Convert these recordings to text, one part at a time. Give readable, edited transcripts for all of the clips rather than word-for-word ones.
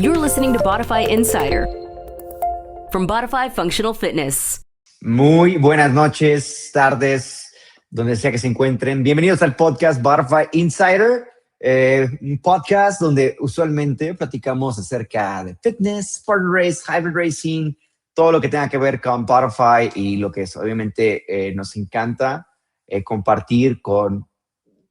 You're listening to Bodify Insider from Bodify Functional Fitness. Muy buenas noches, tardes, donde sea que se encuentren. Bienvenidos al podcast Bodify Insider, un podcast donde usualmente platicamos acerca de fitness, sport race, hybrid racing, todo lo que tenga que ver con Bodify y lo que es, obviamente nos encanta compartir con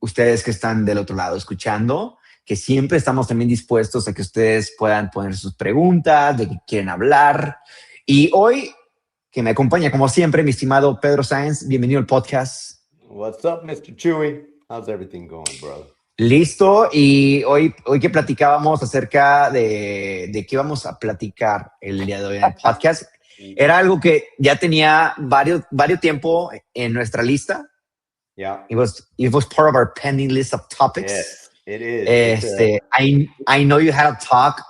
ustedes que están del otro lado escuchando, que siempre estamos también dispuestos a que ustedes puedan poner sus preguntas, de qué quieren hablar. Y hoy, que me acompaña como siempre, mi estimado Pedro Sáenz, bienvenido al podcast. What's up, Mr. Chuy? How's everything going, bro? Listo, y hoy que platicábamos acerca de qué vamos a platicar el día de hoy en el podcast, era algo que ya tenía varios tiempo en nuestra lista. Yeah. It was part of our pending list of topics. Yes, it is. I know you had a talk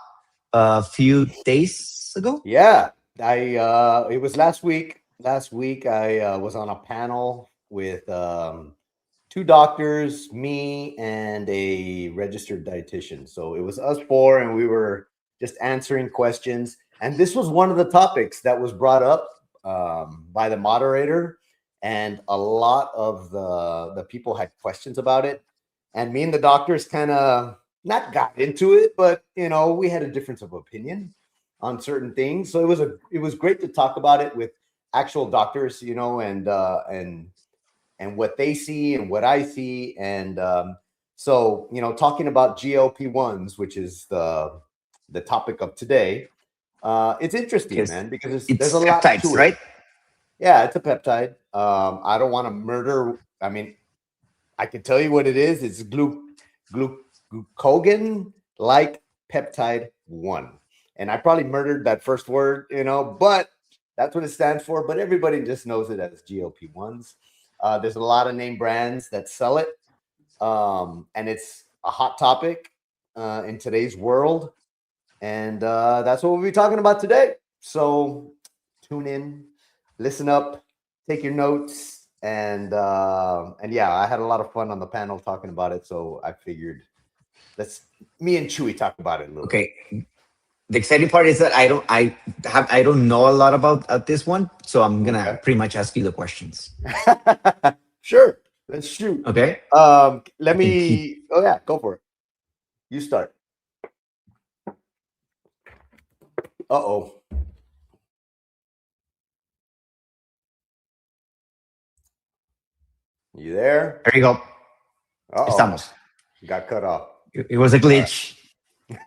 a few days ago. Yeah, it was last week. Last week, I was on a panel with two doctors, me, and a registered dietitian. So it was us four, and we were just answering questions. And this was one of the topics that was brought up by the moderator. And a lot of the people had questions about it. And me and the doctors kind of not got into it, but, you know, we had a difference of opinion on certain things. So it was great to talk about it with actual doctors, you know, and what they see and what I see. And so, you know, talking about GLP-1s, which is the topic of today, it's interesting, man, because there's a lot peptides, to it. Right? Yeah, it's a peptide. I don't want to murder. I mean, I can tell you what it is. It's glucagon-like peptide 1. And I probably murdered that first word, you know, but that's what it stands for. But everybody just knows it as GLP-1s. There's a lot of name brands that sell it. And it's a hot topic in today's world. And that's what we'll be talking about today. So tune in. Listen up, take your notes, and yeah, I had a lot of fun on the panel talking about it. So I figured me and Chuy talk about it a little bit. The exciting part is that I don't know a lot about this one, so I'm gonna pretty much ask you the questions. Sure, let's shoot. Okay. Oh yeah, go for it. You start. Uh-oh. You there? There you go. Uh-oh. Estamos. Got cut off. It was a glitch.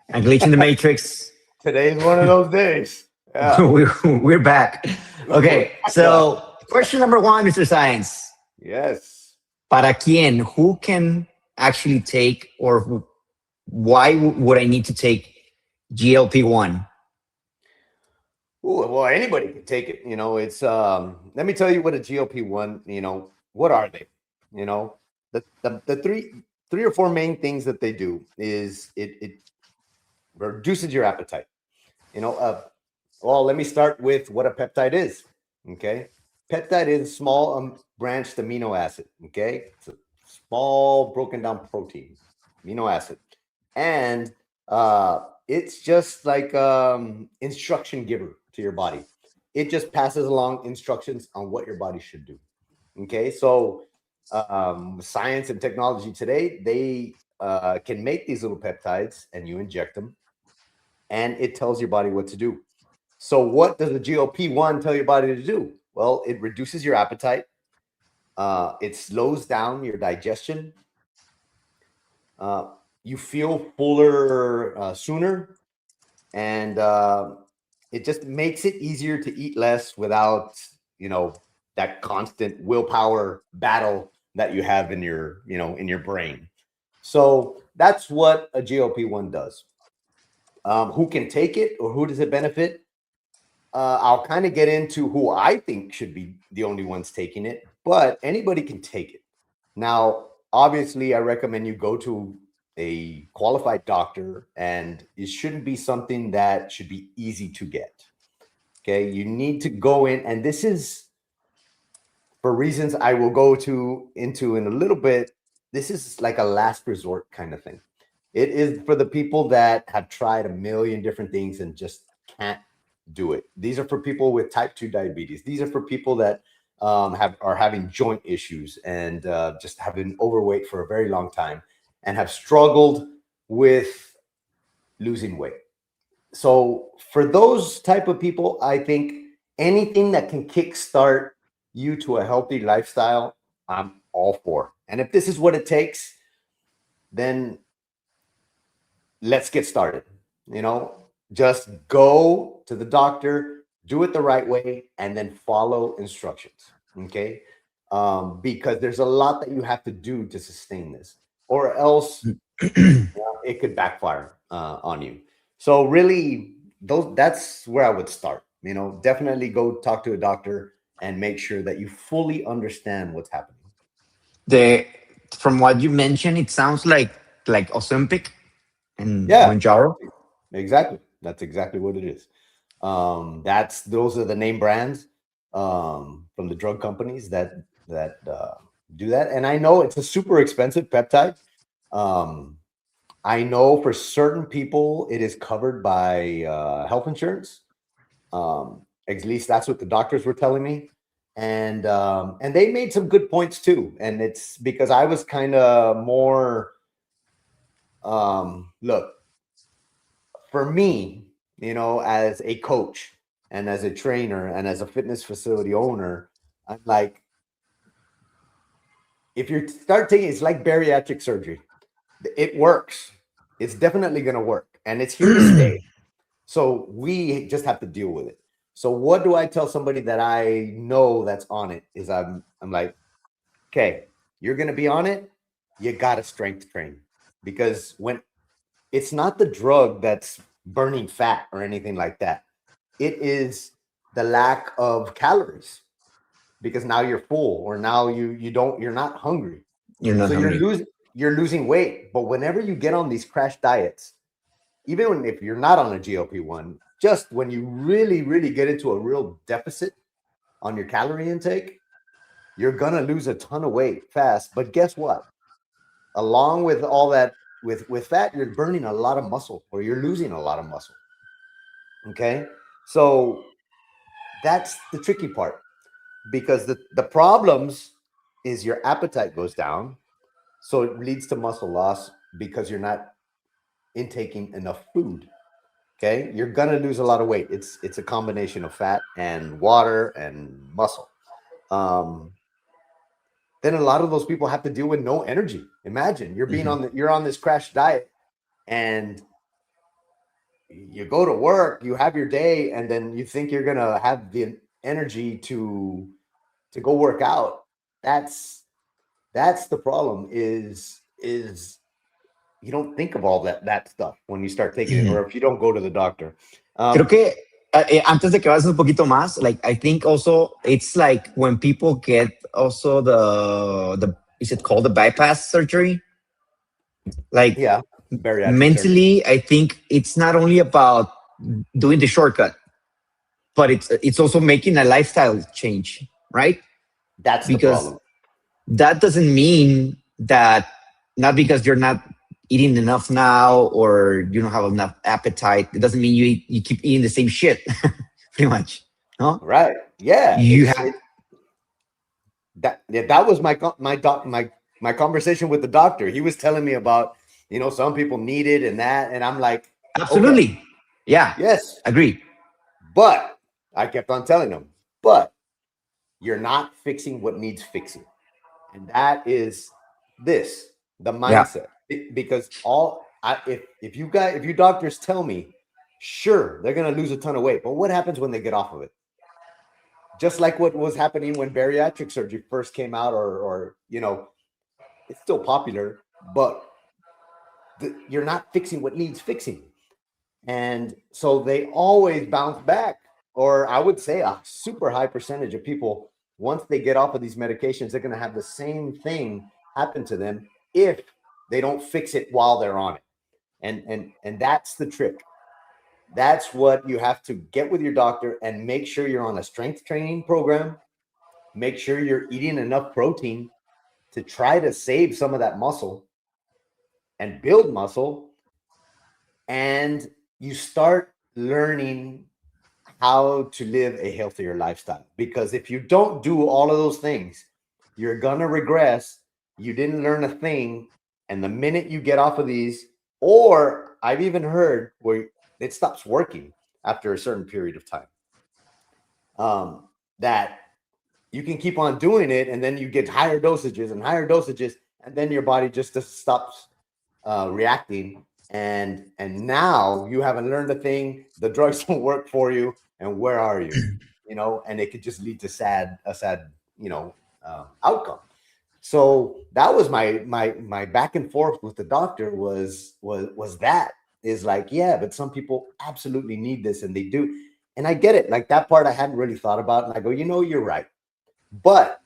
A glitch in the matrix. Today's one of those days. Yeah. We're back. Okay, so question number one, Mr. Sáenz. Yes. ¿Para quién? Who can actually take, or why would I need to take GLP-1? Ooh, well, anybody can take it. You know, it's let me tell you what a GLP-1, you know, what are they? You know, the three or four main things that they do is it reduces your appetite. You know, well, let me start with what a peptide is. Okay, peptide is a small branched amino acid. Okay, it's a small broken down protein, amino acid, and it's just like instruction giver to your body. It just passes along instructions on what your body should do. Okay, so science and technology today, they can make these little peptides and you inject them and it tells your body what to do. So what does the GLP-1 tell your body to do? Well, it reduces your appetite. It slows down your digestion. You feel fuller sooner. And it just makes it easier to eat less without, you know, that constant willpower battle that you have in your, you know, in your brain. So that's what a GLP-1 does. Who can take it or who does it benefit? I'll kind of get into who I think should be the only ones taking it, but anybody can take it. Now, obviously, I recommend you go to a qualified doctor, and it shouldn't be something that should be easy to get. Okay, you need to go in, and this is for reasons I will go into in a little bit. This is like a last resort kind of thing. It is for the people that have tried a million different things and just can't do it. These are for people with type 2 diabetes. These are for people that are having joint issues and just have been overweight for a very long time and have struggled with losing weight. So for those type of people, I think anything that can kickstart you to a healthy lifestyle, I'm all for. And if this is what it takes, then let's get started. Just go to the doctor, do it the right way, and then follow instructions. Okay. Because there's a lot that you have to do to sustain this, or else it could backfire on you. So really, that's where I would start. Definitely go talk to a doctor and make sure that you fully understand what's happening. From what you mentioned, it sounds like Ozempic and Yeah, Mounjaro. exactly. That's exactly what it is. Those are the name brands from the drug companies that do that. And I know it's a super expensive peptide. I know for certain people it is covered by health insurance. At least that's what the doctors were telling me. And they made some good points too. And it's because I was kind of more look, for me, as a coach and as a trainer and as a fitness facility owner, I'm like, if you start taking, it's like bariatric surgery. It works. It's definitely going to work, and it's here to stay. So we just have to deal with it. So what do I tell somebody that I know that's on it is I'm like, okay, you're going to be on it. You got to strength train, because when it's not the drug that's burning fat or anything like that. It is the lack of calories, because now you're full, or now you're not hungry. You're not So hungry. you're losing weight. But whenever you get on these crash diets, even if you're not on a GLP-1, just when you really, really get into a real deficit on your calorie intake, you're going to lose a ton of weight fast. But guess what? Along with all that, with fat, you're burning a lot of muscle, or you're losing a lot of muscle. Okay. So that's the tricky part, because the problems is your appetite goes down. So it leads to muscle loss because you're not intaking enough food. Okay. You're going to lose a lot of weight. It's a combination of fat and water and muscle. Then a lot of those people have to deal with no energy. Imagine you're being you're on this crash diet, and you go to work, you have your day, and then you think you're gonna have the energy to go work out. That's the problem. Is you don't think of all that stuff when you start taking it, or if you don't go to the doctor. Creo que antes de que vayas un poquito más, like I think also it's like when people get also the is it called the bypass surgery? Like Yeah, bariatric mentally, surgery. I think it's not only about doing the shortcut, but it's also making a lifestyle change, right? That's the Because problem. that doesn't mean that not because you're not eating enough now or you don't have enough appetite, it doesn't mean you keep eating the same shit, pretty much. No, Right? Yeah. you have That was my conversation with the doctor. He was telling me about, some people need it and that, and I'm like, okay, absolutely, yeah, yes, agree. but I kept on telling him, but you're not fixing what needs fixing, and that is the Yeah, mindset. Because if you doctors tell me, sure, they're gonna lose a ton of weight, but what happens when they get off of it? Just like what was happening when bariatric surgery first came out, or it's still popular, but you're not fixing what needs fixing. And so they always bounce back, or I would say a super high percentage of people, once they get off of these medications, they're going to have the same thing happen to them if they don't fix it while they're on it. And that's the trick. That's what you have to get with your doctor, and make sure you're on a strength training program. Make sure you're eating enough protein to try to save some of that muscle. and build muscle, and you start learning how to live a healthier lifestyle. Because if you don't do all of those things, you're gonna regress. You didn't learn a thing, and the minute you get off of these, or I've even heard where it stops working after a certain period of time, that you can keep on doing it, and then you get higher dosages and higher dosages, and then your body just stops reacting, and now you haven't learned a thing. The drugs don't work for you, and where are you? And it could just lead to a sad outcome. So that was my back and forth with the doctor was that is like, yeah, but some people absolutely need this, and they do. And I get it. Like, that part I hadn't really thought about. And I go, you're right. But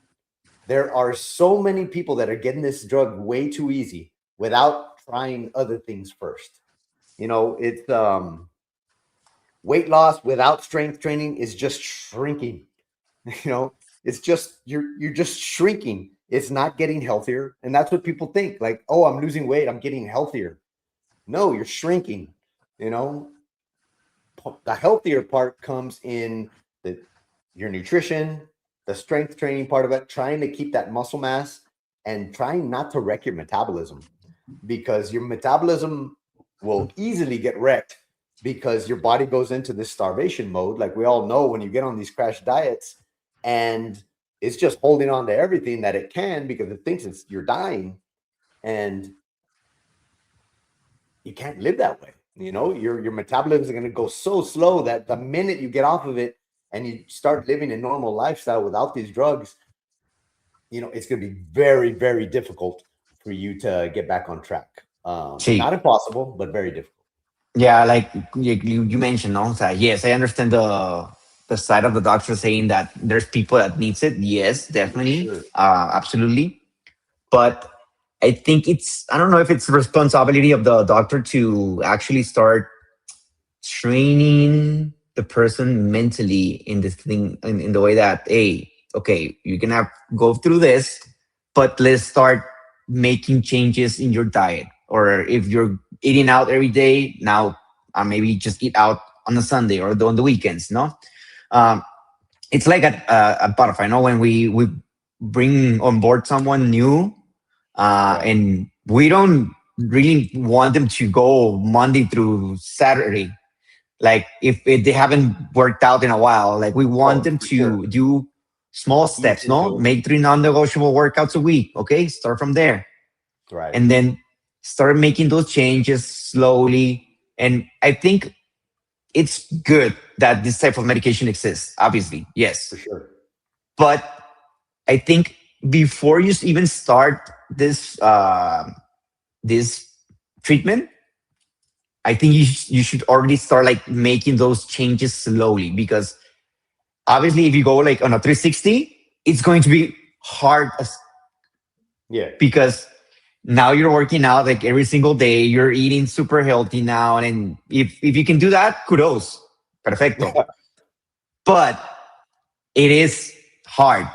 there are so many people that are getting this drug way too easy without trying other things first. It's weight loss without strength training is just shrinking. It's just you're just shrinking. It's not getting healthier. And that's what people think. Like, oh, I'm losing weight, I'm getting healthier. No, you're shrinking. The healthier part comes in your nutrition, the strength training part of it, trying to keep that muscle mass and trying not to wreck your metabolism, because your metabolism will easily get wrecked because your body goes into this starvation mode. Like we all know, when you get on these crash diets, and it's just holding on to everything that it can because it thinks you're dying, and you can't live that way. Your metabolism is going to go so slow that the minute you get off of it and you start living a normal lifestyle without these drugs, it's going to be very, very difficult for you to get back on track. Not impossible, but very difficult. Yeah, like you mentioned, no? So, yes, I understand the side of the doctor saying that there's people that needs it. Yes, definitely, Sure. absolutely. But I think I don't know if it's the responsibility of the doctor to actually start training the person mentally in this thing, in the way that, hey, okay, you're gonna go through this, but let's start making changes in your diet. Or if you're eating out every day, now maybe just eat out on a Sunday or on the weekends. No, it's like at Bodify. No, when we bring on board someone new, Right. and we don't really want them to go Monday through Saturday. Like if they haven't worked out in a while, like we want them to do small steps. No, make 3 non-negotiable workouts a week. Okay, start from there. Right. And then start making those changes slowly. And I think it's good that this type of medication exists, obviously, yes. For sure. But I think before you even start this treatment, I think you should already start like making those changes slowly, because obviously if you go like on a 360, it's going to be hard because now you're working out like every single day, you're eating super healthy now, and if you can do that, kudos, perfecto. But it is hard,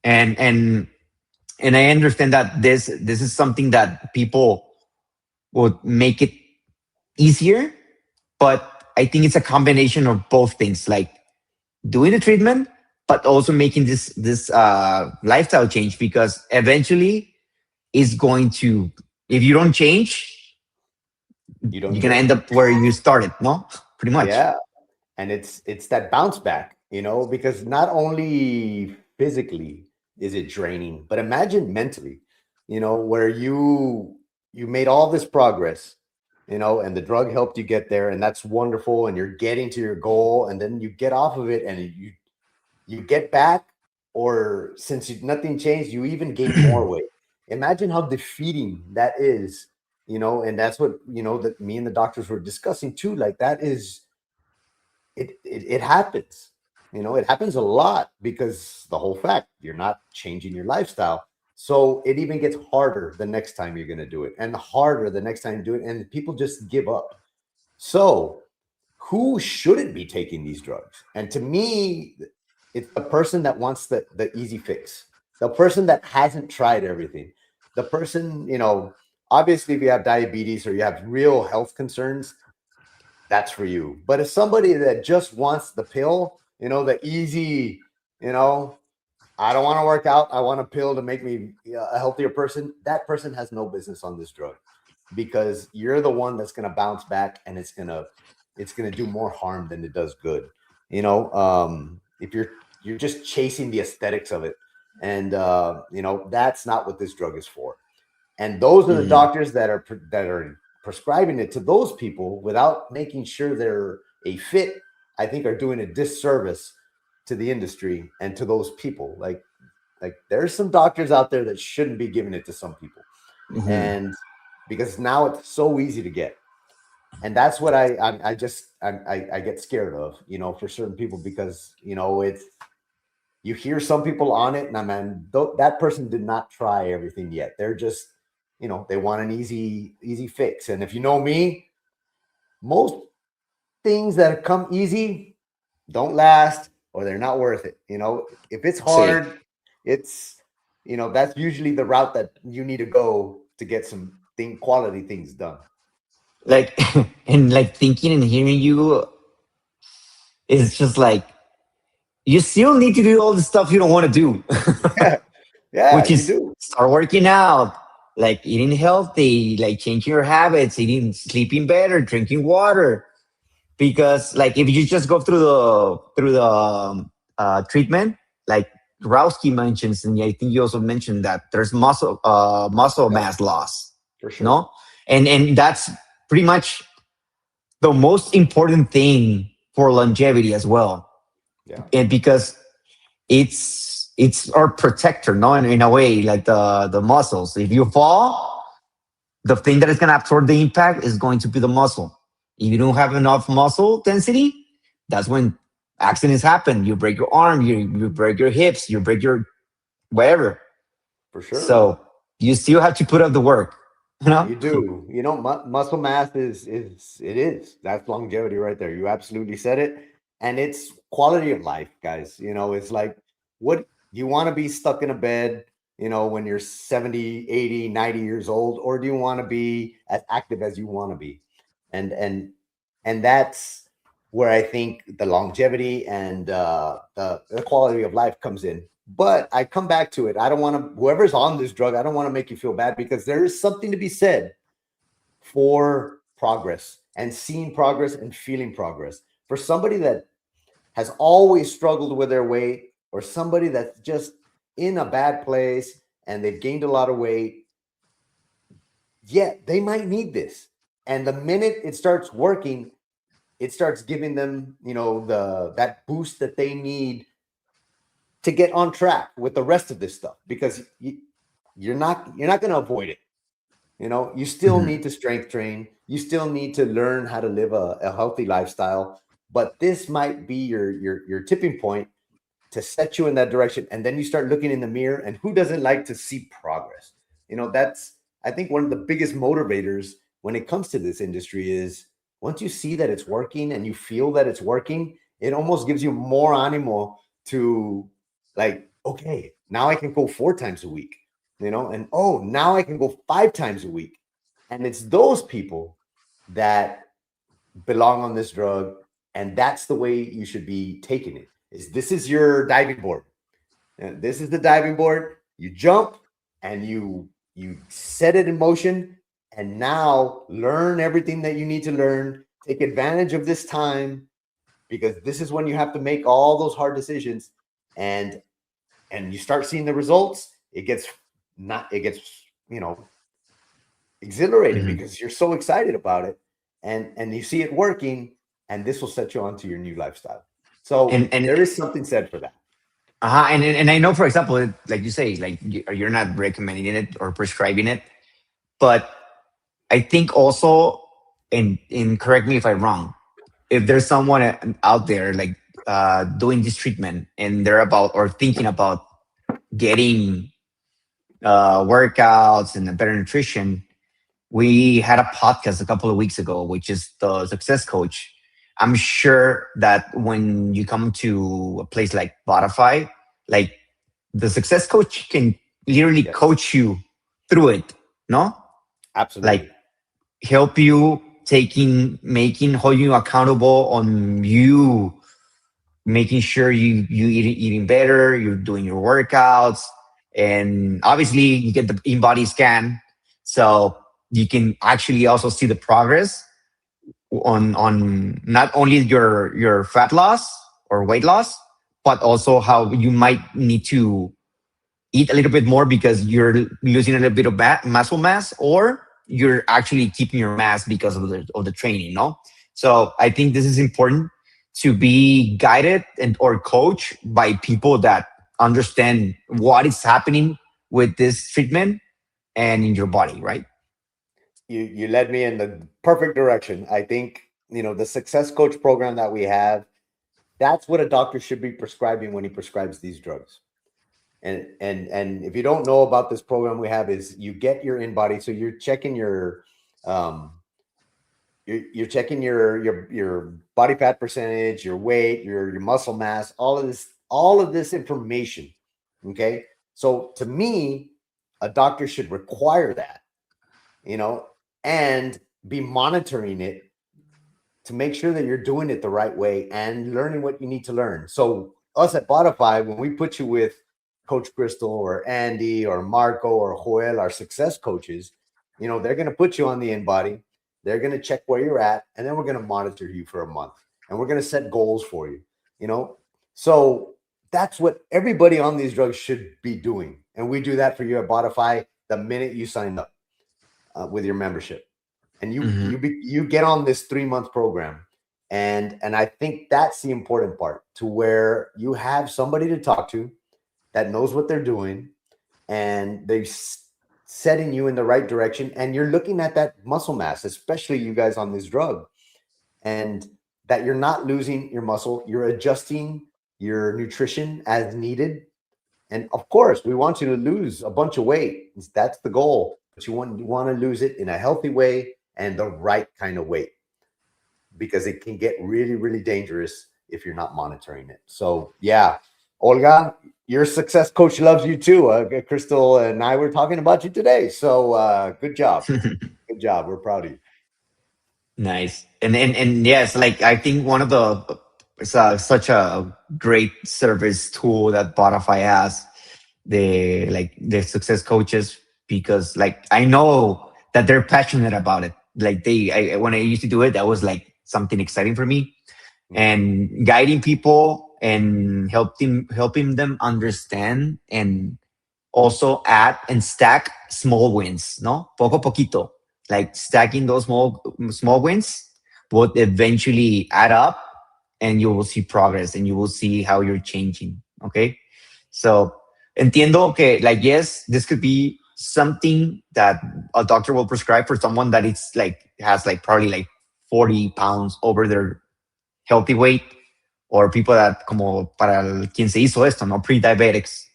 and I understand that this is something that people would make it easier, but I think it's a combination of both things, like doing the treatment, but also making this lifestyle change, because eventually is going to, if you don't change, you're gonna end up where you started. No, pretty much. Yeah, and it's that bounce back, because not only physically is it draining, but imagine mentally, where you made all this progress, and the drug helped you get there, and that's wonderful, and you're getting to your goal, and then you get off of it, and you get back, or since nothing changed, you even gain more weight. Imagine how defeating that is, and that's what that me and the doctors were discussing too. Like, that is it happens. It happens a lot, because the whole fact you're not changing your lifestyle. So it even gets harder the next time you're going to do it, and harder the next time you do it, and people just give up. So who shouldn't be taking these drugs? And to me, it's the person that wants the easy fix, the person that hasn't tried everything, the person, Obviously, if you have diabetes or you have real health concerns, that's for you. But if somebody that just wants the pill, the easy, I don't want to work out, I want a pill to make me a healthier person, that person has no business on this drug, because you're the one that's going to bounce back, and it's going to do more harm than it does good. If you're just chasing the aesthetics of it, and that's not what this drug is for. And those are the doctors that are prescribing it to those people without making sure they're a fit, I think are doing a disservice to the industry and to those people. Like there's some doctors out there that shouldn't be giving it to some people. And because now it's so easy to get. And that's what I get scared of, for certain people, because, it's, you hear some people on it, and that person did not try everything yet. They're just, they want an easy fix. And if you know me, most things that come easy don't last, or they're not worth it. If it's hard, it's, that's usually the route that you need to go to get some quality things done. Like, and like thinking and hearing you, it's just like, you still need to do all the stuff you don't want to do. Yeah, which is start working out, like eating healthy, like changing your habits, sleeping better, drinking water. Because like if you just go through the treatment, like Rowski mentions, and I think you also mentioned that there's muscle mass loss. For sure. No, and that's pretty much the most important thing for longevity as well. Yeah. And because it's our protector, no, in a way, like the muscles. If you fall, the thing that is going to absorb the impact is going to be the muscle. If you don't have enough muscle density, that's when accidents happen. You break your arm, you break your hips, you break your whatever. For sure. So you still have to put up the work. You do. Muscle mass is that's longevity right there. You absolutely said it. And it's quality of life, guys. It's like, what you want to be stuck in a bed, when you're 70, 80, 90 years old, or do you want to be as active as you want to be? And that's where I think the longevity and the quality of life comes in. But I come back to it. I don't want to, whoever's on this drug, I don't want to make you feel bad, because there is something to be said for progress and seeing progress and feeling progress. For somebody that has always struggled with their weight, or somebody that's just in a bad place and they've gained a lot of weight, they might need this. And the minute it starts working, it starts giving them, that boost that they need to get on track with the rest of this stuff, because you're not going to avoid it. You still need to strength train. You still need to learn how to live a healthy lifestyle. But this might be your tipping point to set you in that direction. And then you start looking in the mirror, and who doesn't like to see progress? That's, I think, one of the biggest motivators when it comes to this industry is once you see that it's working and you feel that it's working, it almost gives you more animal to, like, okay, now I can go 4 times a week, and now I can go 5 times a week. And it's those people that belong on this drug. And that's the way you should be taking it. This is your diving board. And this is the diving board. You jump and you set it in motion, and now learn everything that you need to learn. Take advantage of this time, because this is when you have to make all those hard decisions, and you start seeing the results. It gets exhilarating, because you're so excited about it, and you see it working. And this will set you onto your new lifestyle. So and there is something said for that. And I know, for example, like you say, like you're not recommending it or prescribing it, but I think also, and correct me if I'm wrong, if there's someone out there like doing this treatment and they're thinking about getting workouts and a better nutrition, we had a podcast a couple of weeks ago, which is the Success Coach. I'm sure that when you come to a place like Bodify, like the Success Coach can literally coach you through it, no? Absolutely. like help you making hold you accountable on you making sure you eating better, you're doing your workouts, and obviously you get the in-body scan, so you can actually also see the progress on not only your fat loss or weight loss, but also how you might need to eat a little bit more because you're losing a little bit of muscle mass, or you're actually keeping your mass because of the training. No, so I think this is important to be guided and or coached by people that understand what is happening with this treatment and in your body, right? You led me in the perfect direction. I think, the success coach program that we have, that's what a doctor should be prescribing when he prescribes these drugs. And if you don't know about this program we have, is you get your in body, so you're checking um you're checking your body fat percentage, your weight, your muscle mass, all of this information. Okay, so to me, a doctor should require that, you know, and be monitoring it to make sure that you're doing it the right way and learning what you need to learn. So us at Bodify, when we put you with Coach Crystal or Andy or Marco or Joel, our success coaches, they're going to put you on the in body. They're going to check where you're at, and then we're going to monitor you for a month, and we're going to set goals for you. So that's what everybody on these drugs should be doing, and we do that for you at Bodify the minute you sign up with your membership, and you get on this 3-month program, and I think that's the important part, to where you have somebody to talk to that knows what they're doing, and they're setting you in the right direction, and you're looking at that muscle mass, especially you guys on this drug, and that you're not losing your muscle, you're adjusting your nutrition as needed. And of course, we want you to lose a bunch of weight. That's the goal. But you want to lose it in a healthy way and the right kind of weight, because it can get really, really dangerous if you're not monitoring it. So, yeah, Olga, your success coach loves you too. Crystal and I were talking about you today. So, good job. Good job. We're proud of you. Nice. And yes, like I think one of the it's such a great service tool that Spotify has, the success coaches, because like I know that they're passionate about it. Like when I used to do it, that was like something exciting for me, and guiding people and helping them understand, and also add and stack small wins, no? Poco poquito. Like stacking those small wins would eventually add up, and you will see progress, and you will see how you're changing. Okay. So entiendo que, like, yes, this could be something that a doctor will prescribe for someone that it's like has like probably like 40 pounds over their healthy weight, or people that como para quien se hizo esto, no, pre-diabetics,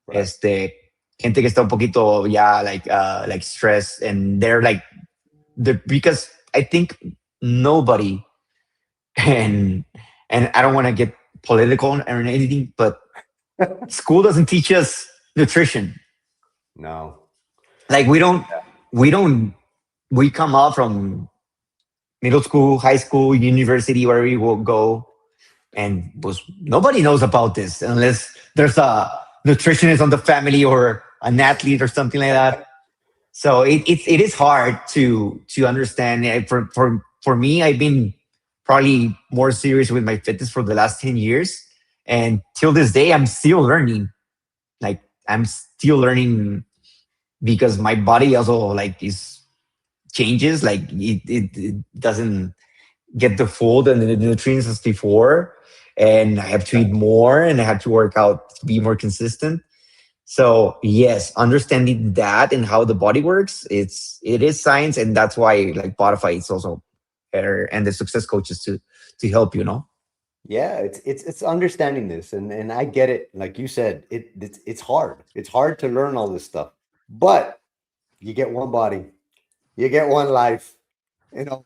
Right. Gente que está un poquito ya like stressed, and they're like because I think nobody, and I don't want to get political or anything, but school doesn't teach us nutrition. No. Like we don't we come out from middle school, high school, university, wherever you will go, and nobody knows about this unless there's a nutritionist on the family or an athlete or something like that. So it is hard to understand. For me, I've been probably more serious with my fitness for the last 10 years, and till this day I'm still learning. Like I'm still learning, because my body also like is changes. Like it doesn't get the food and the nutrients as before, and I have to eat more, and I have to work out to be more consistent. So yes, understanding that and how the body works, it is science, and that's why like Bodify is also better, and the success coaches to help you know. Yeah, it's understanding this, and I get it. Like you said, it's hard. It's hard to learn all this stuff, but you get one body, you get one life. You know,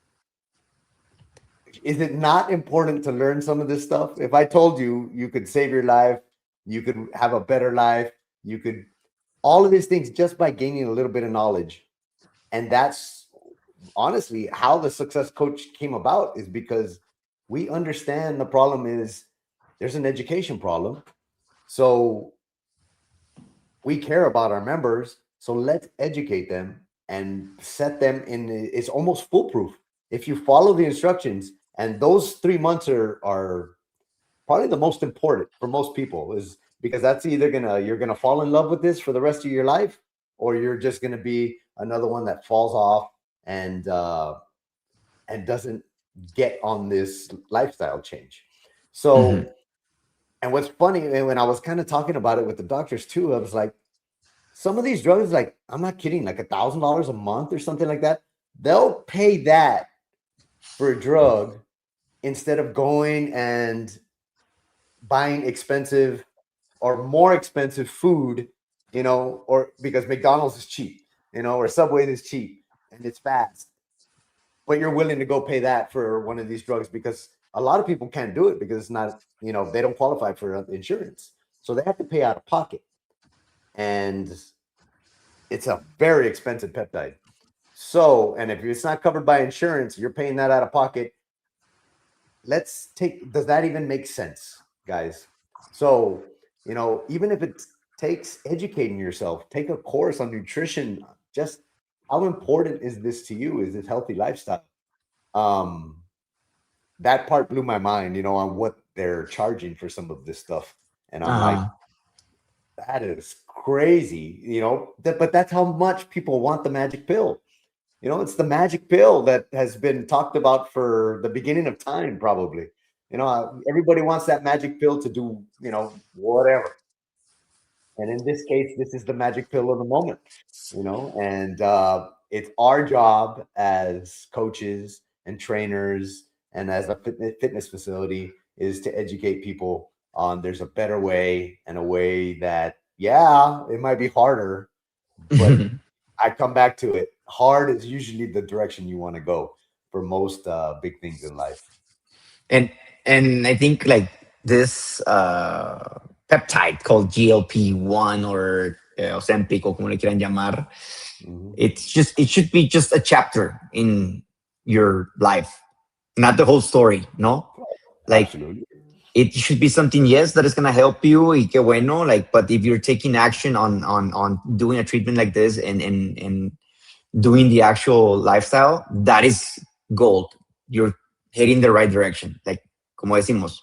is it not important to learn some of this stuff? If I told you you could save your life, you could have a better life, you could all of these things just by gaining a little bit of knowledge. And that's honestly how the success coach came about, is because we understand the problem is there's an education problem. So we care about our members. So let's educate them and set them in. It's almost foolproof if you follow the instructions. And those 3 months are probably the most important for most people, is because that's either you're gonna fall in love with this for the rest of your life, or you're just gonna be another one that falls off and doesn't get on this lifestyle change. Mhm. So, and what's funny, and when I was kind of talking about it with the doctors too, I was like, some of these drugs, like, I'm not kidding, like $1,000 a month or something like that. They'll pay that for a drug instead of going and buying expensive or more expensive food, or because McDonald's is cheap, or Subway is cheap and it's fast. But you're willing to go pay that for one of these drugs, because a lot of people can't do it because it's not, they don't qualify for insurance. So they have to pay out of pocket. And it's a very expensive peptide. So, and if it's not covered by insurance, you're paying that out of pocket. Does that even make sense, guys? So, even if it takes educating yourself, take a course on nutrition. Just how important is this to you? Is this healthy lifestyle? That part blew my mind, on what they're charging for some of this stuff. And I'm like, that is crazy, but that's how much people want the magic pill. It's the magic pill that has been talked about for the beginning of time, probably. Everybody wants that magic pill to do, whatever. And in this case, this is the magic pill of the moment, and it's our job as coaches and trainers and as a fitness facility is to educate people on there's a better way, and a way that, yeah, it might be harder, but I come back to it. Hard is usually the direction you want to go for most big things in life. and and I think like this peptide called GLP-1 or Ozempic o como le quieran llamar, Mhm. it should be just a chapter in your life, not the whole story, no? Like Absolutely. it should be something, yes, that is going to help you y que bueno, like, but if you're taking action on doing a treatment like this and doing the actual lifestyle, that is gold. You're heading the right direction. Like, como decimos,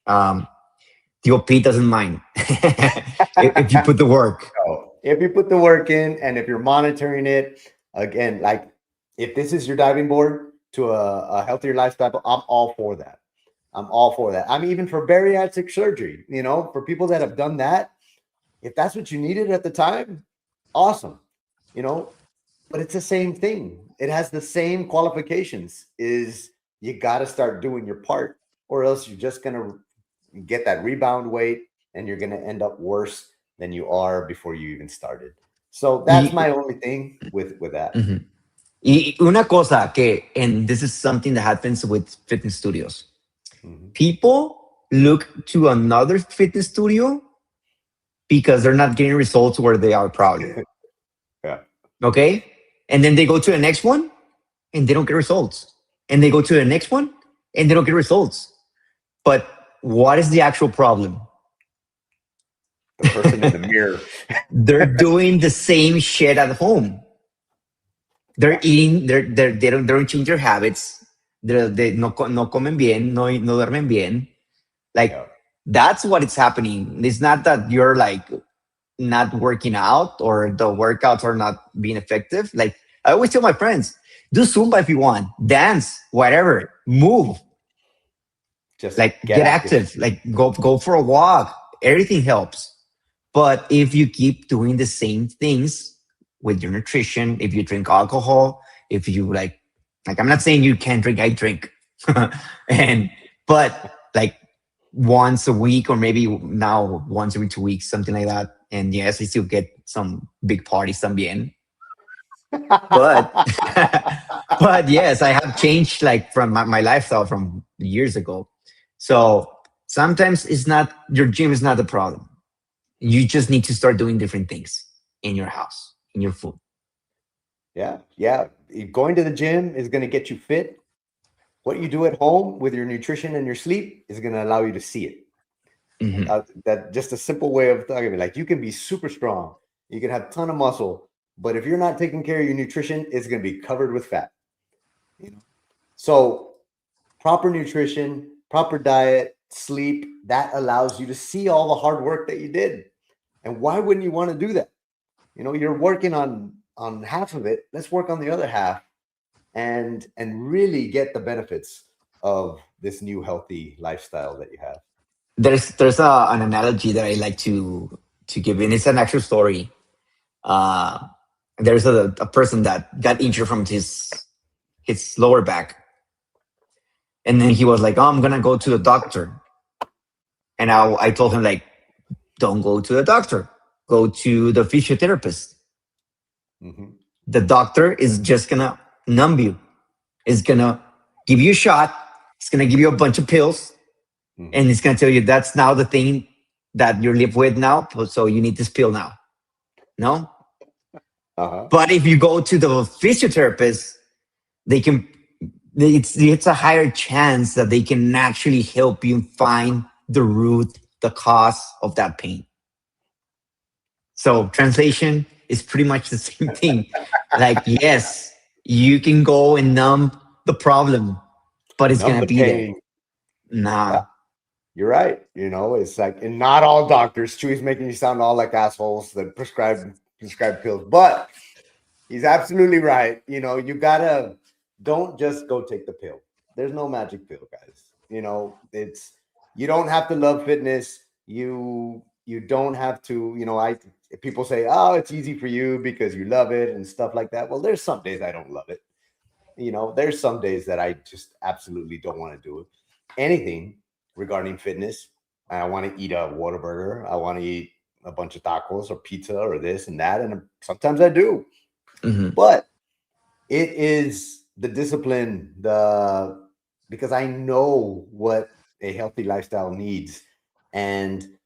Tío Pete doesn't mind if you put the work. So if you put the work in, and if you're monitoring it, again, like if this is your diving board to a healthier lifestyle, I'm all for that. I'm all for that. I'm even for bariatric surgery, for people that have done that. If that's what you needed at the time, awesome, but it's the same thing. It has the same qualifications. Is you got to start doing your part, or else you're just going to get that rebound weight and you're going to end up worse than you are before you even started. So that's Y, my only thing with that. ujú. Y una cosa que, and this is something that happens with fitness studios. Mhm. People look to another fitness studio because they're not getting results where they are probably. Yeah. Okay. And then they go to the next one and they don't get results. And they go to the next one and they don't get results. But what is the actual problem? The person in the mirror. They're doing the same shit at home. They're eating, they don't change their habits. They no comen bien, no duermen bien. Like, Yeah. that's what is happening. It's not that you're like not working out or the workouts are not being effective. Like, I always tell my friends, do Zumba if you want, dance, whatever, move, Just like get active, like go for a walk. Everything helps. But if you keep doing the same things with your nutrition, if you drink alcohol, if you like I'm not saying you can't drink, I drink. But like once a week or maybe now once every 2 weeks, something like that. And yes, I still get some big parties también. But but yes, I have changed like from my lifestyle from years ago. So sometimes it's not your gym is not the problem. You just need to start doing different things in your house, in your food. Yeah. Going to the gym is going to get you fit. What you do at home with your nutrition and your sleep is going to allow you to see it. Mhm. That just a simple way of talking. Like you can be super strong, you can have a ton of muscle, but if you're not taking care of your nutrition, it's going to be covered with fat. You know, so proper nutrition, proper diet, sleep, that allows you to see all the hard work that you did. And why wouldn't you want to do that? You're working on half of it. Let's work on the other half and really get the benefits of this new healthy lifestyle that you have. There's an analogy that I like to give, and it's an actual story. Uh, there's a person that got injured from his lower back, and then he was like, "Oh, I'm gonna go to the doctor." And I told him like, "Don't go to the doctor. Go to the physiotherapist. Mhm. The doctor is just gonna numb you. Is gonna give you a shot. It's gonna give you a bunch of pills, Mhm. and it's gonna tell you that's now the thing that you live with now. So you need this pill now." No, Uh-huh. but if you go to the physiotherapist, they can. It's a higher chance that they can actually help you find the root, the cause of that pain. So translation is pretty much the same thing. Like, yes, you can go and numb the problem, but it's Numb gonna the be there. pain. Yeah, Nah. you're right. It's like, and not all doctors. Chuy's making you sound all like assholes that prescribe pills, but he's absolutely right. You gotta don't just go take the pill. There's no magic pill, guys. It's you don't have to love fitness. You don't have to. I People say, "Oh, it's easy for you because you love it and stuff like that." Well, there's some days I don't love it. There's some days that I just absolutely don't want to do it. Anything regarding fitness. I want to eat a Whataburger. I want to eat a bunch of tacos or pizza or this and that. And sometimes I do. Mhm. But it is the discipline, the because I know what a healthy lifestyle needs. And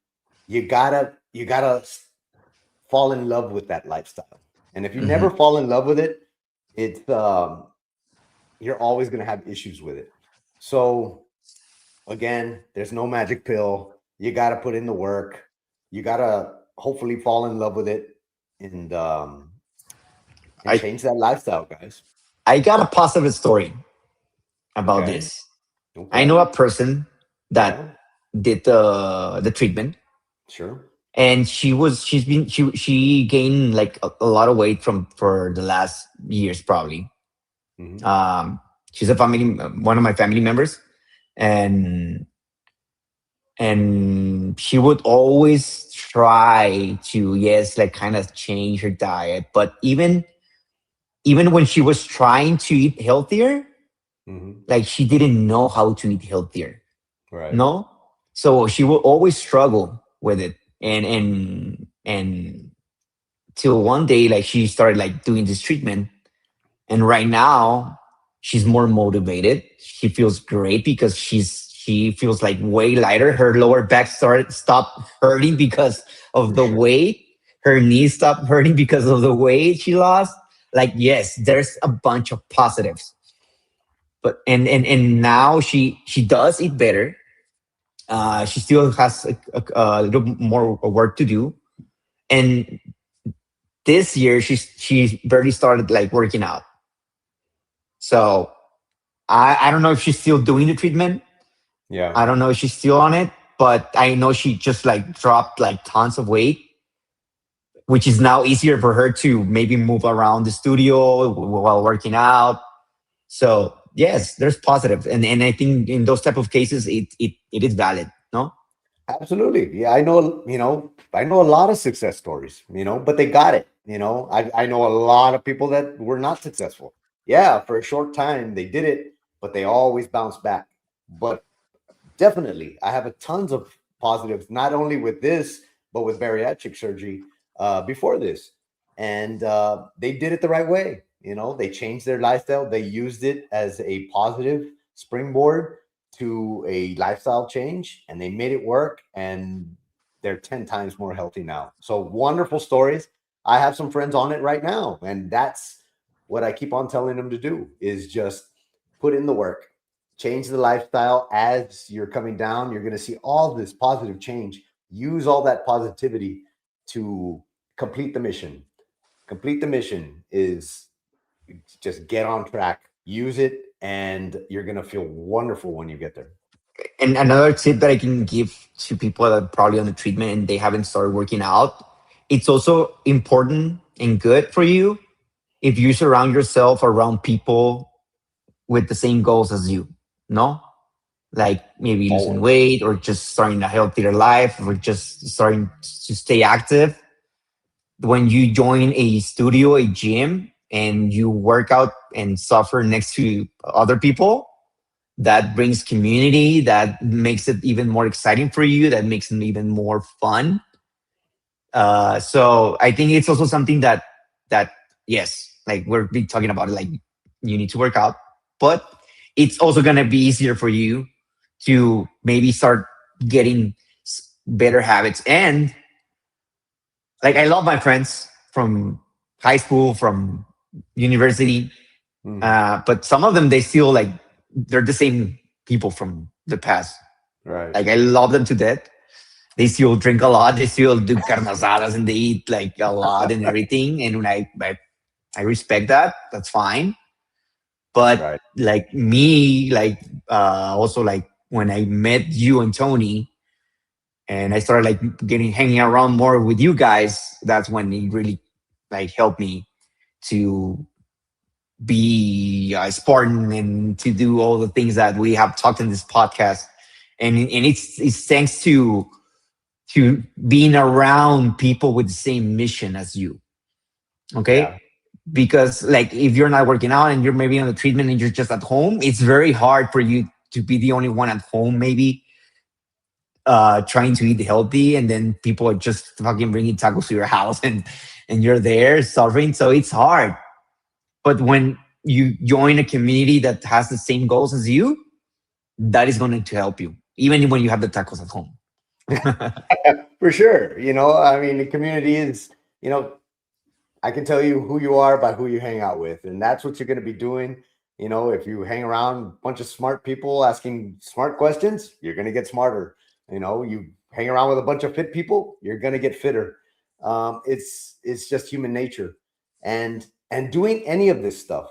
you gotta fall in love with that lifestyle. And if you never Mhm. fall in love with it, it's you're always gonna have issues with it. So again, there's no magic pill. You gotta put in the work. You gotta hopefully fall in love with it and I change that lifestyle, guys. I got a positive story about Okay. this. I know Okay. a person that Yeah. did the treatment, Sure. and she gained like a lot of weight from for the last years probably. Hmm. Um, she's a family one of my family members, and she would always try to, yes, like kind of change her diet, but even when she was trying to eat healthier, Hmm. like she didn't know how to eat healthier. Right. No, so she will always struggle with it, and till one day, like she started like doing this treatment, and right now she's more motivated. She feels great because she feels like way lighter. Her lower back stopped hurting because of For the sure. weight. Her knees stopped hurting because of the weight she lost. Like, yes, there's a bunch of positives. But and now she does eat better. She still has a little more work to do. And this year she barely started like working out. So I don't know if she's still doing the treatment. Yeah. I don't know if she's still on it, but I know she just like dropped like tons of weight, which is now easier for her to maybe move around the studio while working out. So yes, there's positive, and I think in those type of cases, it is valid. No. Absolutely. Yeah, I know a lot of success stories, but they got it. I know a lot of people that were not successful. Yeah, for a short time they did it, but they always bounce back. But definitely, I have a tons of positives, not only with this, but with bariatric surgery before this. And they did it the right way. They changed their lifestyle. They used it as a positive springboard to a lifestyle change, and they made it work. And they're 10 times more healthy now. So wonderful stories. I have some friends on it right now, and that's what I keep on telling them to do is just put in the work, change the lifestyle. As you're coming down, you're going to see all this positive change. Use all that positivity to complete the mission. Complete the mission is just get on track, use it, and you're going to feel wonderful when you get there. And another tip that I can give to people that are probably on the treatment and they haven't started working out, it's also important and good for you if you surround yourself around people with the same goals as you, no? Like maybe losing weight or just starting a healthier life or just starting to stay active. When you join a studio, a gym, and you work out and suffer next to other people, that brings community, that makes it even more exciting for you, that makes it even more fun. So I think it's also something that yes, like we're been talking about it, like you need to work out, but it's also going to be easier for you to maybe start getting better habits. And like I love my friends from high school, from university, but some of them, they still like they're the same people from the past. Right. Like I love them to death. They still drink a lot. They still do carne asadas and they eat like a lot and everything. And when I respect that. That's fine. But Right. like me, like also like when I met you and Tony, and I started like hanging around more with you guys, that's when it really like helped me to be a Spartan and to do all the things that we have talked in this podcast. And it's thanks to being around people with the same mission as you. Okay. Yeah. Because like if you're not working out and you're maybe on the treatment and you're just at home, it's very hard for you to be the only one at home, maybe trying to eat healthy, and then people are just fucking bringing tacos to your house and you're there suffering. So it's hard. But when you join a community that has the same goals as you, that is going to help you, even when you have the tacos at home. For sure. I mean, the community is, I can tell you who you are by who you hang out with. And that's what you're going to be doing. If you hang around a bunch of smart people asking smart questions, you're going to get smarter. You hang around with a bunch of fit people, you're going to get fitter. It's just human nature. And doing any of this stuff,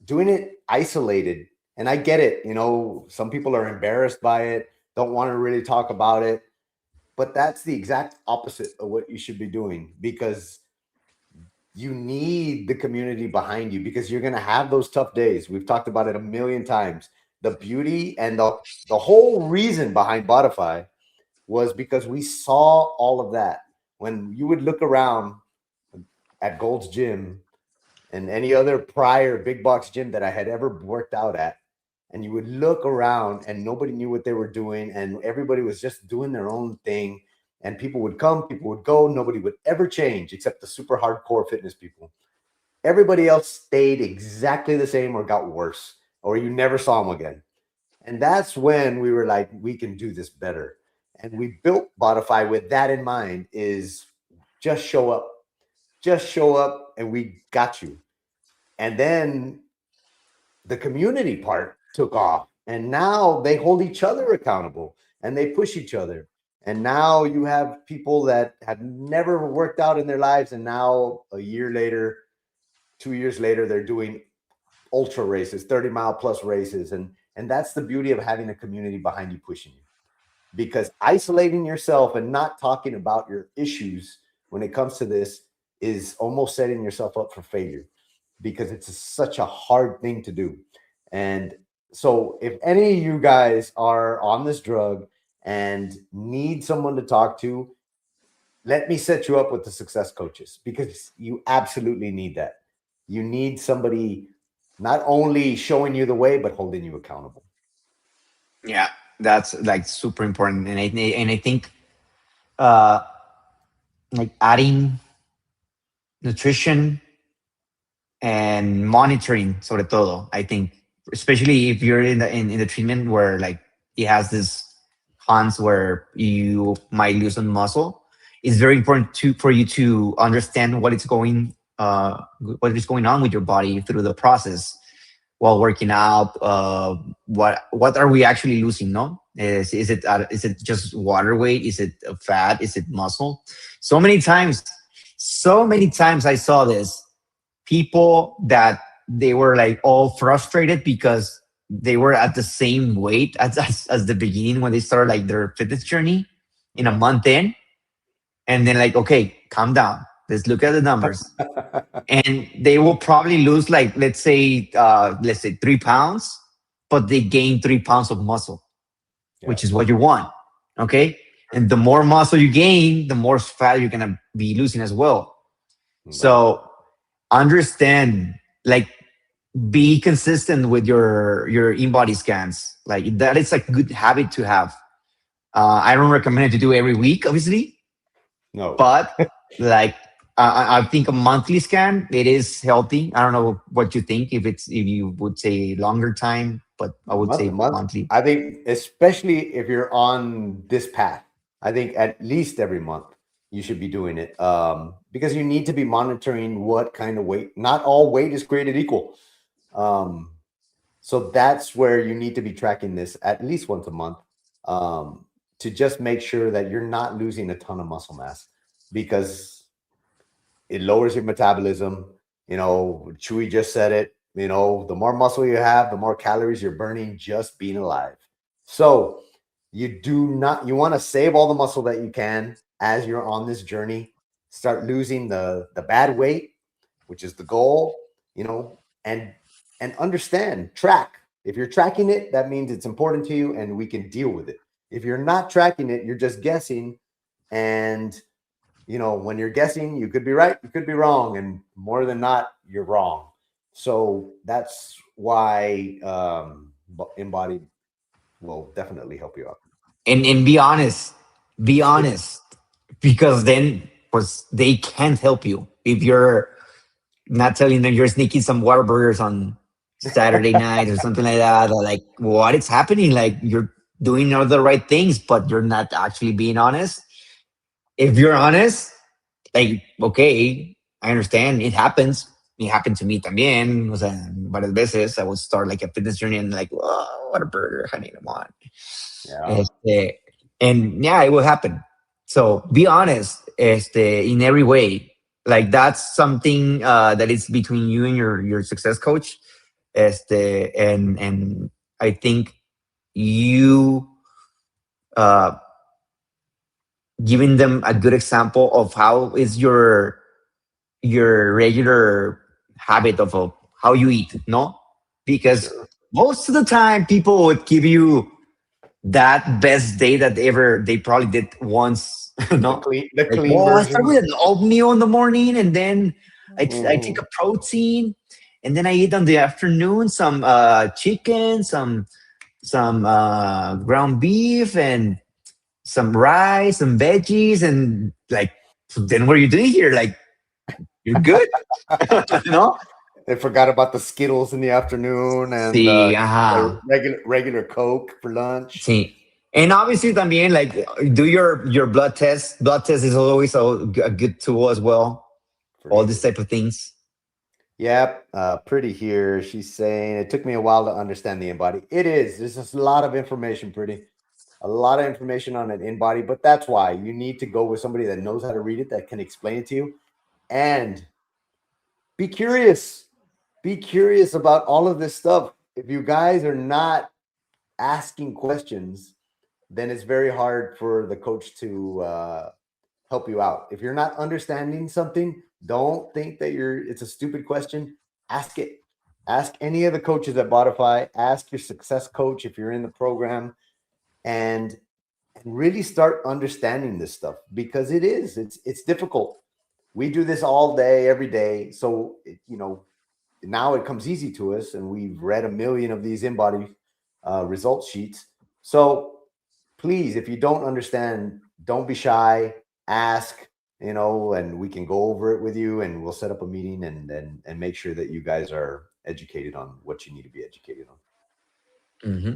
doing it isolated. And I get it. Some people are embarrassed by it, don't want to really talk about it. But that's the exact opposite of what you should be doing, because you need the community behind you, because you're going to have those tough days. We've talked about it a million times. The beauty and the whole reason behind Bodify was because we saw all of that. When you would look around at Gold's Gym and any other prior big box gym that I had ever worked out at, and you would look around and nobody knew what they were doing, and everybody was just doing their own thing, and people would come, people would go, nobody would ever change except the super hardcore fitness people. Everybody else stayed exactly the same or got worse, or you never saw them again. And that's when we were like, we can do this better. And we built Bodify with that in mind, is just show up. Just show up and we got you. And then the community part took off, and now they hold each other accountable and they push each other. And now you have people that have never worked out in their lives, and now a year later, 2 years later, they're doing ultra races, 30-mile plus races. And that's the beauty of having a community behind you pushing you, because isolating yourself and not talking about your issues when it comes to this is almost setting yourself up for failure, because it's such a hard thing to do. And so if any of you guys are on this drug and need someone to talk to, let me set you up with the success coaches, because you absolutely need that. You need somebody not only showing you the way, but holding you accountable. Yeah, that's like super important. And I think like adding nutrition and monitoring, sobre todo, I think, especially if you're in the treatment where like it has this cons where you might lose some muscle, it's very important for you to understand what is going what is going on with your body through the process while working out. What are we actually losing? No, is it just water weight? Is it fat? Is it muscle? So many times, I saw this people that they were like all frustrated because they were at the same weight as the beginning when they started like their fitness journey in a month in, and then like, okay, calm down, let's look at the numbers, and they will probably lose like, let's say 3 pounds, but they gain 3 pounds of muscle, which is what you want. Okay, and the more muscle you gain, the more fat you're gonna be losing as well. So understand, like, be consistent with your in-body scans. Like, that is a good habit to have. I don't recommend it to do every week, obviously, No, but like, I think a monthly scan, it is healthy. I don't know what you think, if you would say longer time, but I would say month to month. monthly. I think, especially if you're on this path, I think at least every month you should be doing it, because you need to be monitoring what kind of weight. Not all weight is created equal. So that's where you need to be tracking this at least once a month, to just make sure that you're not losing a ton of muscle mass, because it lowers your metabolism. Chuy just said it. The more muscle you have, the more calories you're burning just being alive. So you want to save all the muscle that you can as you're on this journey. Start losing the bad weight, which is the goal, and understand, track. If you're tracking it, that means it's important to you and we can deal with it. If you're not tracking it, you're just guessing. And, when you're guessing, you could be right, you could be wrong. And more than not, you're wrong. So that's why Embodied will definitely help you out. And be honest, because then, pues, they can't help you if you're not telling them you're sneaking some water burgers on Saturday night or something like that. Or like, what is happening? Like, you're doing all the right things, but you're not actually being honest. If you're honest, like, okay, I understand, it happens. It happened to me también. O sea, varias veces I would start like a fitness journey and like, oh, what a burger, I need one. Yeah. And yeah, it will happen. So be honest, in every way. Like, that's something that is between you and your success coach. And I think you giving them a good example of how is your regular habit of how you eat, no? Because most of the time people would give you that best day that they probably did once, no? The Like, clean I start version. with an oatmeal in the morning, and then I take a protein, and then I eat on the afternoon some chicken, some ground beef, and some rice, some veggies, and like, then what are you doing here? Like, you're good, no? They forgot about the Skittles in the afternoon and Sí, regular Coke for lunch. sí. And obviously también, like, do your blood test. Blood test is always a good tool as well. All these type of things. Yep. Pretty here. She's saying, it took me a while to understand the InBody. It is. There's just a lot of information, Pretty. A lot of information on an InBody, but that's why you need to go with somebody that knows how to read it, that can explain it to you. And be curious. Be curious about all of this stuff. If you guys are not asking questions, then it's very hard for the coach to help you out. If you're not understanding something, don't think that it's a stupid question. Ask it. Ask any of the coaches at Bodify. Ask your success coach if you're in the program, and really start understanding this stuff, because it's difficult. We do this all day, every day. So, now it comes easy to us, and we've read a million of these InBody result sheets. So please, if you don't understand, don't be shy, ask, and we can go over it with you, and we'll set up a meeting and make sure that you guys are educated on what you need to be educated on. Mm-hmm.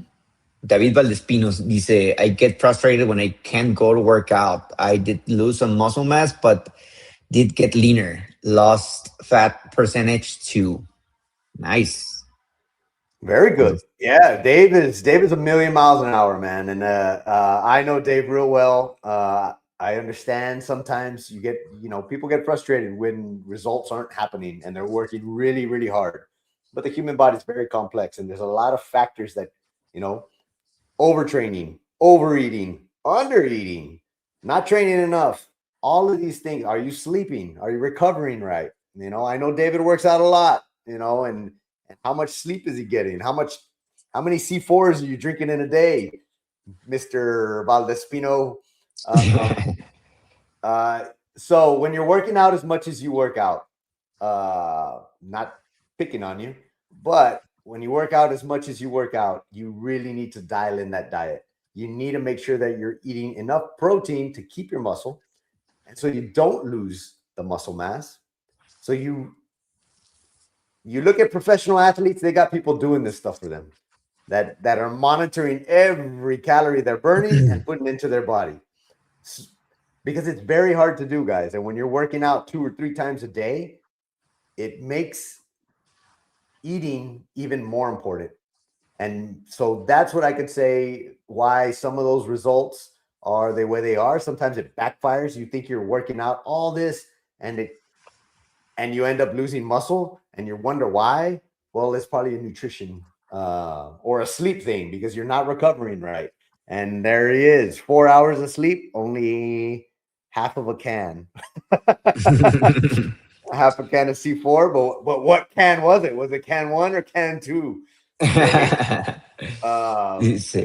David Valdespinos dice, I get frustrated when I can't go to work out. I did lose some muscle mass, but did get leaner. lost fat percentage too. Nice. Very good. Yeah, Dave is a million miles an hour, man. And I know Dave real well. I understand sometimes people get frustrated when results aren't happening and they're working really, really hard. But the human body is very complex, and there's a lot of factors that, overtraining, overeating, undereating, not training enough. All of these things. Are you sleeping? Are you recovering right? I know David works out a lot, and how much sleep is he getting? How many C4s are you drinking in a day, Mr. Valdespino? So when you're working out as much as you work out, not picking on you, but when you work out as much as you work out, you really need to dial in that diet. You need to make sure that you're eating enough protein to keep your muscle, and so you don't lose the muscle mass. So you look at professional athletes, they got people doing this stuff for them that are monitoring every calorie they're burning and putting into their body, because it's very hard to do, guys. And when you're working out 2 or 3 times a day, it makes eating even more important. And so that's what I could say why some of those results are the way they are. Sometimes it backfires. You think you're working out all this and you end up losing muscle and you wonder why. Well, it's probably a nutrition or a sleep thing, because you're not recovering right. And there he is, 4 hours of sleep, only half of a can. Half a can of C4, but what can was it? Was it can 1 or can 2?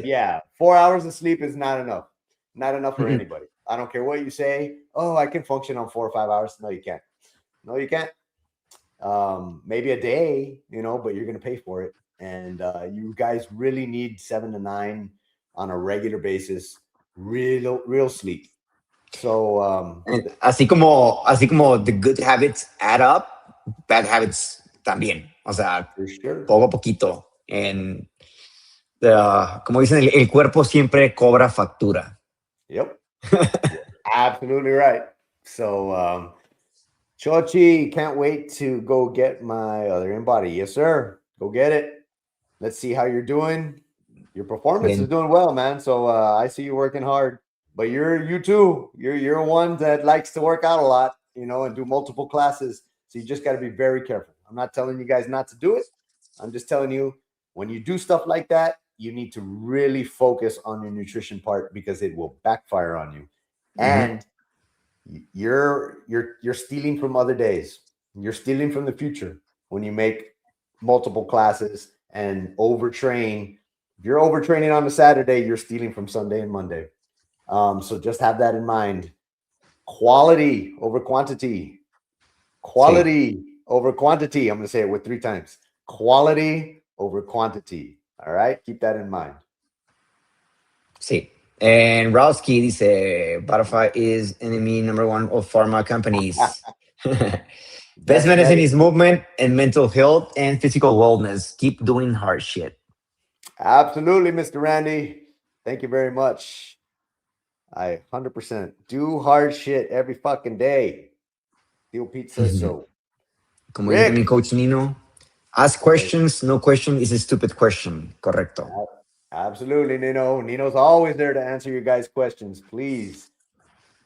Yeah, 4 hours of sleep is not enough. Not enough for anybody. I don't care what you say. Oh, I can function on 4 or 5 hours. No, you can't. No, you can't. Maybe a day, but you're going to pay for it. And you guys really need 7 to 9 on a regular basis, real sleep. So así como the good habits add up, bad habits también. O sea, sure. Poco a poquito. Como dicen, el cuerpo siempre cobra factura. Yep. Absolutely right. So Chochi, can't wait to go get my other InBody. Yes, sir. Go get it. Let's see how you're doing. Your performance is doing well, man. So I see you working hard. But you too. You're one that likes to work out a lot, and do multiple classes. So you just got to be very careful. I'm not telling you guys not to do it. I'm just telling you, when you do stuff like that, you need to really focus on your nutrition part, because it will backfire on you. And you're stealing from other days. You're stealing from the future when you make multiple classes and overtrain. If you're overtraining on a Saturday, you're stealing from Sunday and Monday. So just have that in mind. Quality over quantity. Quality over quantity. I'm going to say it with 3 times. Quality over quantity. All right? Keep that in mind. Sí. And Rowski dice, Bodify is enemy number 1 of pharma companies. Best medicine is movement and mental health and physical wellness. Keep doing hard shit. Absolutely, Mr. Randy. Thank you very much. I 100% do hard shit every fucking day. Steel Pete says so. Como dice mi coach Nino, ask questions, no question is a stupid question. Correcto. Absolutely, Nino. Nino's always there to answer your guys' questions. Please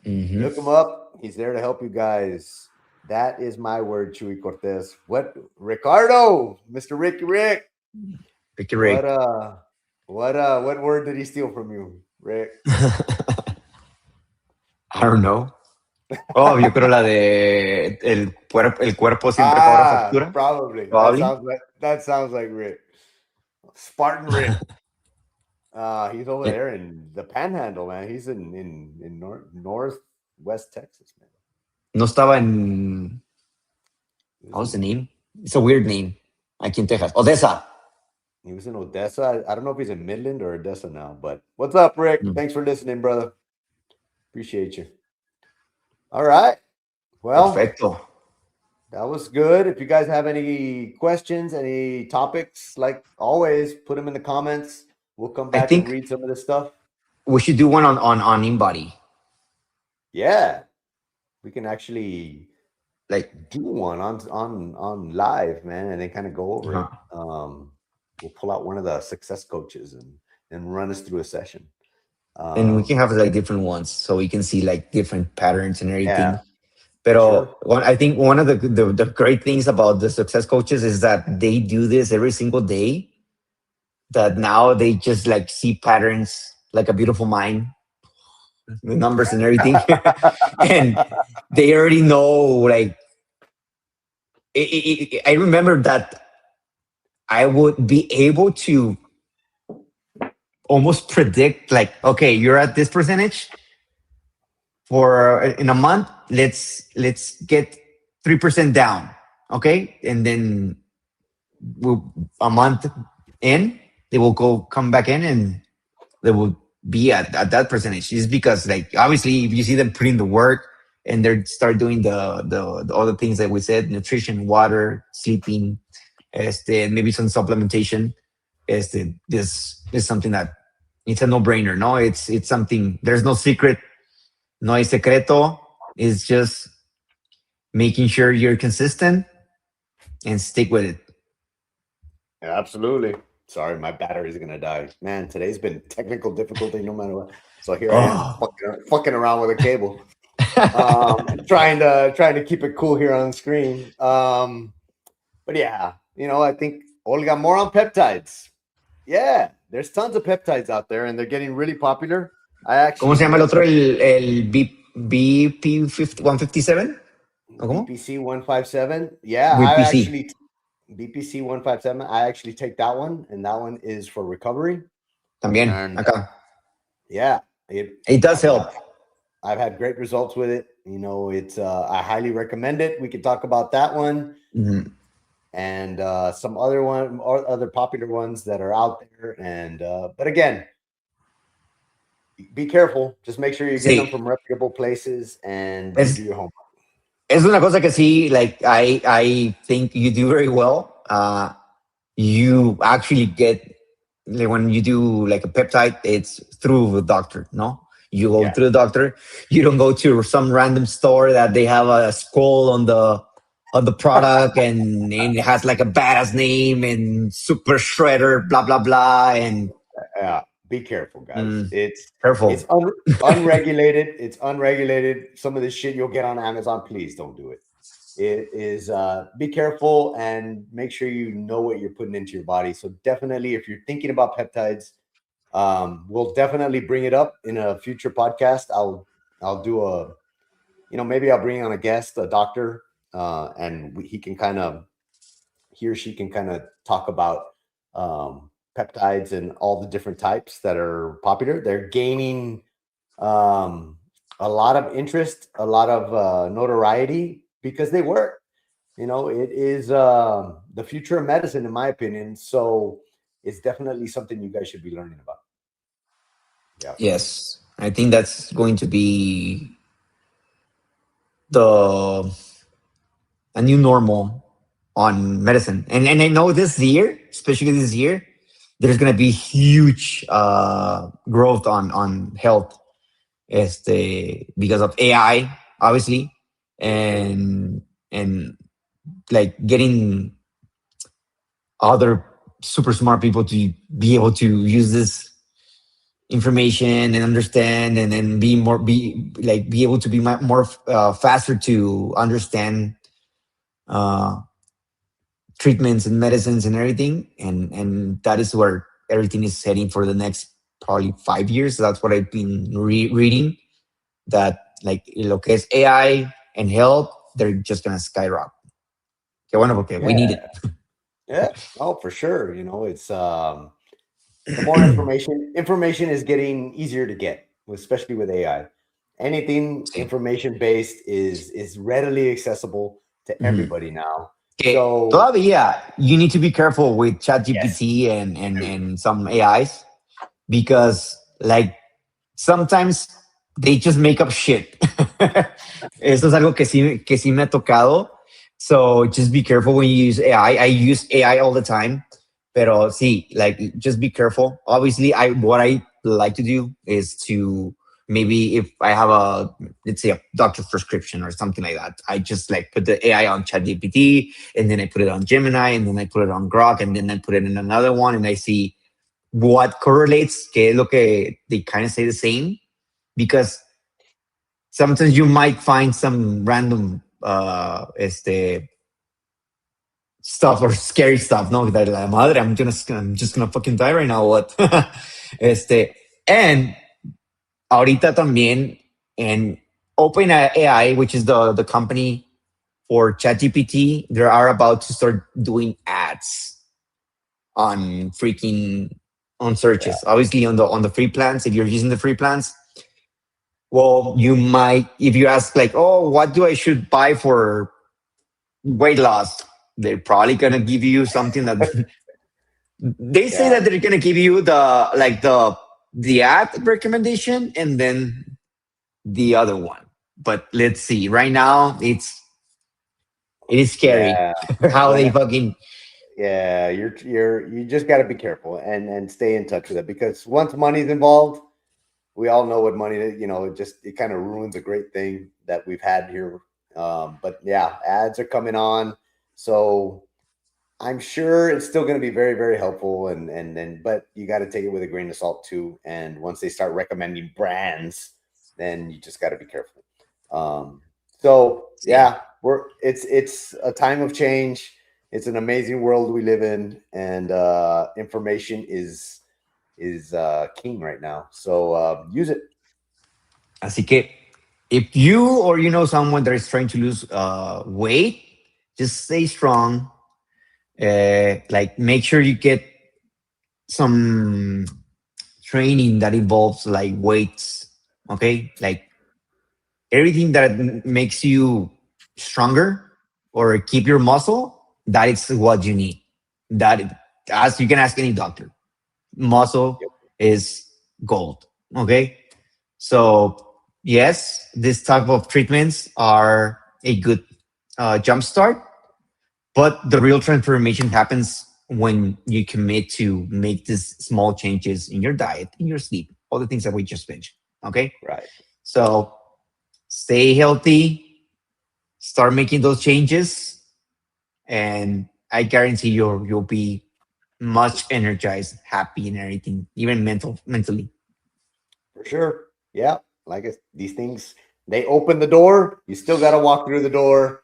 look him up. He's there to help you guys. That is my word, Chuy Cortez. What, Ricardo, Mr. Ricky Rick? Ricky Rick. What word did he steal from you, Rick? I don't know. Oh, yo creo la de el cuerpo siempre cobra factura. Probably. That sounds like Rick. Spartan Rick. He's over there in the Panhandle, man. He's in northwest Texas, man. No estaba en. What's the name? It's a weird name. Aquí en Texas. Odessa. He was in Odessa. I don't know if he's in Midland or Odessa now, but what's up, Rick? Thanks for listening, brother. Appreciate you. All right. Well, perfecto. That was good. If you guys have any questions, any topics, like always, put them in the comments. We'll come back and read some of this stuff. We should do one on InBody. Yeah. We can actually like do one on live, man, and then kind of go over it. We'll pull out one of the success coaches and run us through a session. and we can have like different ones so we can see like different patterns and everything. Yeah, Pero sure. I think one of the great things about the success coaches is that they do this every single day. That now they just like see patterns like a beautiful mind, the numbers and everything, and they already know. Like I remember that I would be able to almost predict, like, okay, you're at this percentage for in a month. Let's get 3% down, okay, and then a month in, they will come back in, and they will be at that percentage. Is because, like, obviously if you see them putting the work and they start doing the other things that we said, nutrition, water, sleeping, maybe some supplementation, this is something that it's a no-brainer. No, it's something, there's no secret, no hay secreto. It's just making sure you're consistent and stick with it. Yeah, absolutely. Sorry, my battery's gonna die. Man, today's been technical difficulty no matter what. So here I am fucking around with a cable. Trying to keep it cool here on the screen. But yeah, I think Olga, more on peptides. Yeah, there's tons of peptides out there, and they're getting really popular. ¿Cómo se llama el otro? El BP 157? ¿Cómo? BPC 157. Yeah, BPC. BPC 157. I actually take that one, and that one is for recovery. También, and, acá. Yeah, it does help. I've had great results with it. It's I highly recommend it. We could talk about that one. Mm-hmm. And some other popular ones that are out there. And but again, be careful. Just make sure you get them from reputable places and do your homework. Es una cosa que sí, like I think you do very well. You actually get, like, when you do like a peptide, it's through the doctor. No, you go through the doctor. You don't go to some random store that they have a skull on the product and it has like a badass name and super shredder, blah blah blah. And be careful, guys. It's careful. It's unregulated. It's unregulated. Some of this shit you'll get on Amazon. Please don't do it. It is be careful and make sure you know what you're putting into your body. So definitely, if you're thinking about peptides, we'll definitely bring it up in a future podcast. I'll do maybe I'll bring on a guest, a doctor, and he or she can kind of talk about peptides and all the different types that are popular. They're gaining a lot of interest, a lot of notoriety because they work. It is the future of medicine, in my opinion. So it's definitely something you guys should be learning about. Yeah. Yes, I think that's going to be a new normal on medicine. And I know this year, especially this year, there's going to be huge growth on health, because of AI, obviously, and like getting other super smart people to be able to use this information and understand, and then be able to be more faster to understand treatments and medicines and everything, and that is where everything is heading for the next probably 5 years. That's what I've been reading, that like lo que es AI and health, they're just gonna skyrocket. Que bueno, porque we need it. Yeah, for sure. It's the more information is getting easier to get, especially with AI. Anything information based is readily accessible to everybody now. So todavía you need to be careful with ChatGPT and some AIs, because like sometimes they just make up shit. Eso es algo que sí me ha tocado. So just be careful when you use AI. I use AI all the time, pero sí, like, just be careful. Obviously, what I like to do is to maybe if I have let's say a doctor's prescription or something like that, I just like put the AI on ChatGPT, and then I put it on Gemini, and then I put it on Grok, and then I put it in another one, and I see what correlates, que es lo que they kind of say the same, because sometimes you might find some random stuff or scary stuff, no? That la madre, I'm just gonna fucking die right now. What? And ahorita también en OpenAI, which is the company for ChatGPT, they are about to start doing ads on searches. Yeah. Obviously on the free plans, if you're using the free plans, well, you might, if you ask like, oh, what do I should buy for weight loss? They're probably gonna give you something that they say that they're gonna give you the ad recommendation and then the other one. But let's see. Right now, it is scary how they fucking. Yeah, you just got to be careful and stay in touch with it, because once money's involved, we all know what money, it kind of ruins a great thing that we've had here. But yeah, ads are coming on. So I'm sure it's still going to be very, very helpful. But you got to take it with a grain of salt too. And once they start recommending brands, then you just got to be careful. So yeah, it's a time of change. It's an amazing world we live in, and information is king right now. So use it. Así que if you or you know someone that is trying to lose weight, just stay strong. Like make sure you get some training that involves like weights. Okay, like everything that makes you stronger or keep your muscle. That is what you need. As you can ask any doctor, muscle is gold. Okay, so yes, this type of treatments are a good jump start, but the real transformation happens when you commit to make these small changes in your diet, in your sleep, all the things that we just mentioned. Okay, right. So stay healthy, start making those changes, and I guarantee you'll be much energized, happy, and everything, even mentally. For sure. Yeah. These things, they open the door. You still got to walk through the door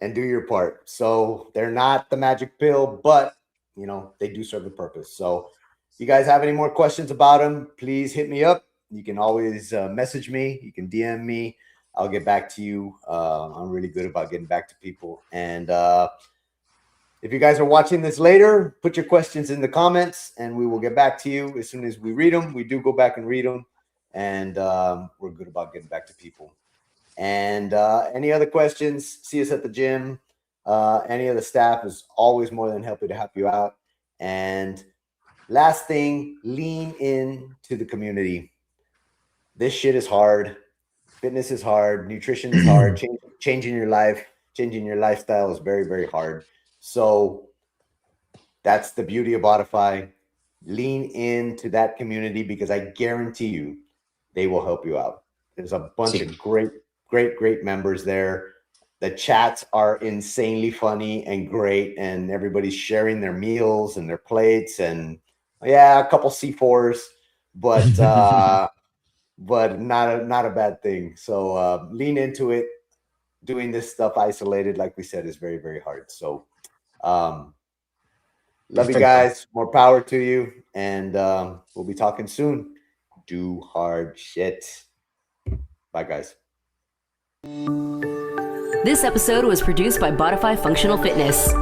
and do your part. So they're not the magic pill, but they do serve a purpose. So if you guys have any more questions about them, please hit me up. You can always message me. You can DM me. I'll get back to you. I'm really good about getting back to people. And if you guys are watching this later, put your questions in the comments and we will get back to you as soon as we read them. We do go back and read them, and we're good about getting back to people. And any other questions, see us at the gym. Any of the staff is always more than happy to help you out. And last thing, lean in to the community. This shit is hard. Fitness is hard. Nutrition is hard. Changing your life, changing your lifestyle is very, very hard. So that's the beauty of Bodify. Lean into that community, because I guarantee you they will help you out. There's a bunch of great members there. The chats are insanely funny and great, and everybody's sharing their meals and their plates, and a couple C4s, but but not a bad thing. So lean into it. Doing this stuff isolated, like we said, is very, very hard. So love you guys. More power to you, and we'll be talking soon. Do hard shit. Bye, guys. This episode was produced by Bodify Functional Fitness.